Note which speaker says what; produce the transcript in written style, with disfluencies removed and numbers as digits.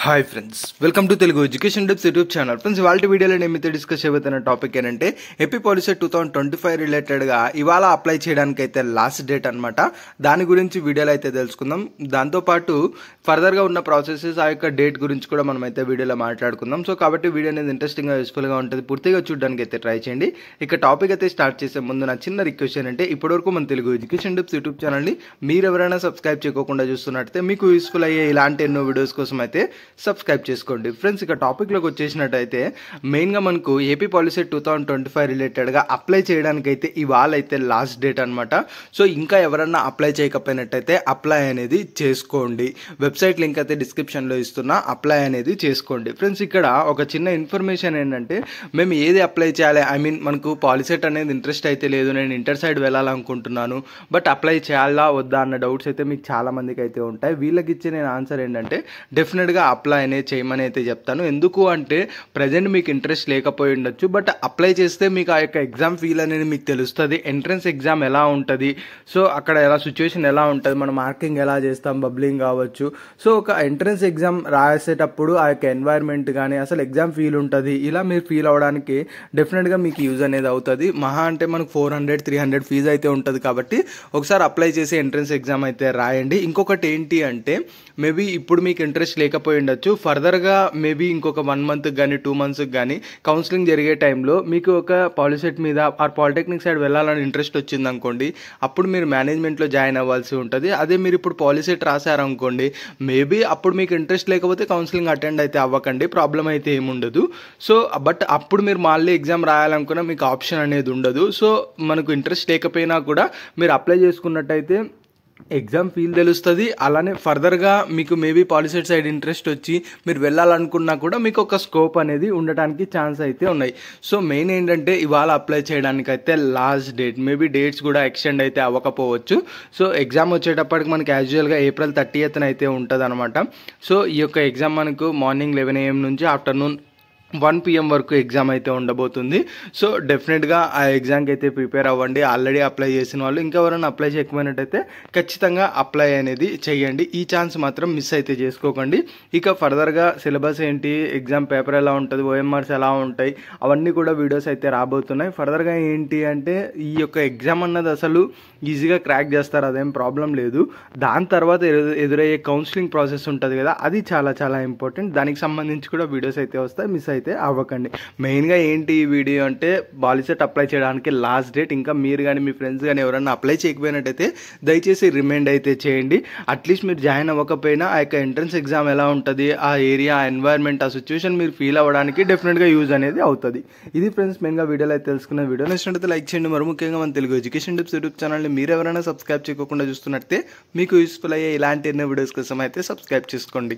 Speaker 1: Hi friends, welcome to Telugu education tips YouTube channel. Friends, ఇవాళ వీడియోలో నేను డిస్కస్ చేయబోతున్న టాపిక్ ఏంటంటే ఏపీ పాలిసీ 2025 రిలేటెడ్గా ఇవాళ అప్లై చేయడానికి అయితే లాస్ట్ డేట్ అనమాట. దాని గురించి వీడియోలో అయితే తెలుసుకుందాం. దాంతోపాటు ఫర్దర్గా ఉన్న ప్రాసెసెస్ ఆ యొక్క డేట్ గురించి కూడా మనం అయితే వీడియోలో మాట్లాడుకుందాం. సో కాబట్టి వీడియో అనేది ఇంట్రెస్టింగ్గా యూస్ఫుల్గా ఉంటుంది. పూర్తిగా చూడడానికి అయితే ట్రై చేయండి. ఇక టాపిక్ అయితే స్టార్ట్ చేసే ముందు నా చిన్న రిక్వెస్ట్ ఏంటంటే ఇప్పటివరకు మన తెలుగు ఎడ్యుకేషన్ టిప్స్ యూట్యూబ్ ఛానల్ని మీరు ఎవరైనా సబ్స్క్రైబ్ చేయకుండా చూస్తున్నట్టయితే మీకు యూస్ఫుల్ అయ్యే ఇలాంటి ఎన్నో వీడియోస్ కోసం అయితే సబ్స్క్రైబ్ చేసుకోండి. ఫ్రెండ్స్, ఇక టాపిక్లోకి వచ్చేసినట్టయితే మెయిన్గా మనకు ఏపీ పాలిసీ 2025 రిలేటెడ్గా అప్లై చేయడానికి అయితే ఇవాళ అయితే లాస్ట్ డేట్ అనమాట. సో ఇంకా ఎవరన్నా అప్లై చేయకపోయినట్టయితే అప్లై అనేది చేసుకోండి. వెబ్సైట్ లింక్ అయితే డిస్క్రిప్షన్లో ఇస్తున్నా, అప్లై అనేది చేసుకోండి. ఫ్రెండ్స్, ఇక్కడ ఒక చిన్న ఇన్ఫర్మేషన్ ఏంటంటే మేము ఏది అప్లై చేయాలి, మనకు పాలిసెట్ అనేది ఇంట్రెస్ట్ అయితే లేదు, నేను ఇంటర్ సైడ్ వెళ్ళాలనుకుంటున్నాను, బట్ అప్లై చేయాలా వద్దా అన్న డౌట్స్ అయితే మీకు చాలా మందికి అయితే ఉంటాయి. వీళ్ళకి ఇచ్చే నేను ఆన్సర్ ఏంటంటే డెఫినెట్గా అప్లై అనేది చేయమని అయితే చెప్తాను. ఎందుకు అంటే ప్రజెంట్ మీకు ఇంట్రెస్ట్ లేకపోయి ఉండొచ్చు, బట్ అప్లై చేస్తే మీకు ఆ యొక్క ఎగ్జామ్ ఫీల్ అనేది మీకు తెలుస్తుంది. ఎంట్రన్స్ ఎగ్జామ్ ఎలా ఉంటుంది, సో అక్కడ ఎలా సిచ్యువేషన్ ఎలా ఉంటుంది, మనం మార్కింగ్ ఎలా చేస్తాం, బబ్లింగ్ కావచ్చు. సో ఒక ఎంట్రన్స్ ఎగ్జామ్ రాసేటప్పుడు ఆ యొక్క ఎన్వైర్న్మెంట్ కానీ అసలు ఎగ్జామ్ ఫీల్ ఉంటుంది. ఇలా మీరు ఫీల్ అవ్వడానికి డెఫినెట్గా మీకు యూజ్ అనేది అవుతుంది. మహా అంటే మనకు 400-300 ఫీజు అయితే ఉంటుంది. కాబట్టి ఒకసారి అప్లై చేసి ఎంట్రన్స్ ఎగ్జామ్ అయితే రాయండి. ఇంకొకటి ఏంటి అంటే మేబీ ఇప్పుడు మీకు ఇంట్రెస్ట్ లేకపోయి ఉండొచ్చు, ఫర్దర్గా మేబీ ఇంకొక 1 మంత్ కానీ 2 మంత్స్కి కానీ కౌన్సిలింగ్ జరిగే టైంలో మీకు ఒక పాలిసెట్ మీద ఆర్ పాలిటెక్నిక్ సైడ్ వెళ్ళాలని ఇంట్రెస్ట్ వచ్చింది అనుకోండి, అప్పుడు మీరు మేనేజ్మెంట్లో జాయిన్ అవ్వాల్సి ఉంటుంది. అదే మీరు ఇప్పుడు పాలిసెట్ రాశారనుకోండి, మేబీ అప్పుడు మీకు ఇంట్రెస్ట్ లేకపోతే కౌన్సిలింగ్ అటెండ్ అయితే అవ్వకండి, ప్రాబ్లం అయితే ఏముండదు. సో బట్ అప్పుడు మీరు మళ్ళీ ఎగ్జామ్ రాయాలనుకున్నా మీకు ఆప్షన్ అనేది ఉండదు. సో మనకు ఇంట్రెస్ట్ లేకపోయినా కూడా మీరు అప్లై చేసుకున్నట్టయితే ఎగ్జామ్ ఫీల్ తెలుస్తుంది. అలానే ఫర్దర్గా మీకు మేబీ పాలిసెట్ సైడ్ ఇంట్రెస్ట్ వచ్చి మీరు వెళ్ళాలనుకున్నా కూడా మీకు ఒక స్కోప్ అనేది ఉండటానికి ఛాన్స్ అయితే ఉన్నాయి. సో మెయిన్ ఏంటంటే ఇవాళ అప్లై చేయడానికి అయితే లాస్ట్ డేట్, మేబీ డేట్స్ కూడా ఎక్స్టెండ్ అయితే అవ్వకపోవచ్చు. సో ఎగ్జామ్ వచ్చేటప్పటికి మనకి యాజువల్గా April 30th అయితే ఉంటుంది అనమాట. సో ఈ యొక్క ఎగ్జామ్ మనకు మార్నింగ్ 11 AM నుంచి ఆఫ్టర్నూన్ 1 PM వరకు ఎగ్జామ్ అయితే ఉండబోతుంది. సో డెఫినెట్గా ఆ ఎగ్జామ్కి అయితే ప్రిపేర్ అవ్వండి. ఆల్రెడీ అప్లై చేసిన వాళ్ళు ఇంకెవరైనా అప్లై చేయకపోయినట్టయితే ఖచ్చితంగా అప్లై అనేది చేయండి. ఈ ఛాన్స్ మాత్రం మిస్ అయితే చేసుకోకండి. ఇక ఫర్దర్గా సిలబస్ ఏంటి, ఎగ్జామ్ పేపర్ ఎలా ఉంటుంది, OMRs ఎలా ఉంటాయి, అవన్నీ కూడా వీడియోస్ అయితే రాబోతున్నాయి. ఫర్దర్గా ఏంటి అంటే ఈ యొక్క ఎగ్జామ్ అన్నది అసలు ఈజీగా క్రాక్ చేస్తారు, అదేం ప్రాబ్లం లేదు. దాని తర్వాత ఎదురయ్యే కౌన్సిలింగ్ ప్రాసెస్ ఉంటుంది కదా, అది చాలా చాలా ఇంపార్టెంట్. దానికి సంబంధించి కూడా వీడియోస్ అయితే వస్తాయి, మిస్ అయితే అవ్వకండి. మెయిన్గా ఏంటి ఈ వీడియో అంటే పాలిసెట్ అప్లై చేయడానికి లాస్ట్ డేట్. ఇంకా మీరు కానీ మీ ఫ్రెండ్స్ కానీ ఎవరైనా అప్లై చేయకపోయినట్టయితే దయచేసి రిమైండ్ అయితే చేయండి. అట్లీస్ట్ మీరు జాయిన్ అవ్వకపోయినా ఆ యొక్క ఎంట్రన్స్ ఎగ్జామ్ ఎలా ఉంటుంది, ఆ ఏరియా, ఆ ఎన్వైర్న్మెంట్, ఆ సిచ్యువేషన్ మీరు ఫీల్ అవ్వడానికి డెఫినెట్గా యూజ్ అనేది అవుతుంది. ఇది ఫ్రెండ్స్ మెయిన్గా వీడియోలో అయితే తెలుసుకున్న వీడియో నచ్చినట్లయితే లైక్ చేయండి. మరి ముఖ్యంగా మన తెలుగు ఎడ్యుకేషన్ టిప్స్ యూట్యూబ్ ఛానల్ని మీరు ఎవరైనా సబ్స్క్రైబ్ చేయకుండా చూస్తున్నట్టే మీకు యూస్ఫుల్ అయ్యే ఇలాంటి ఎన్నో వీడియోస్ కోసం అయితే సబ్స్క్రైబ్ చేసుకోండి.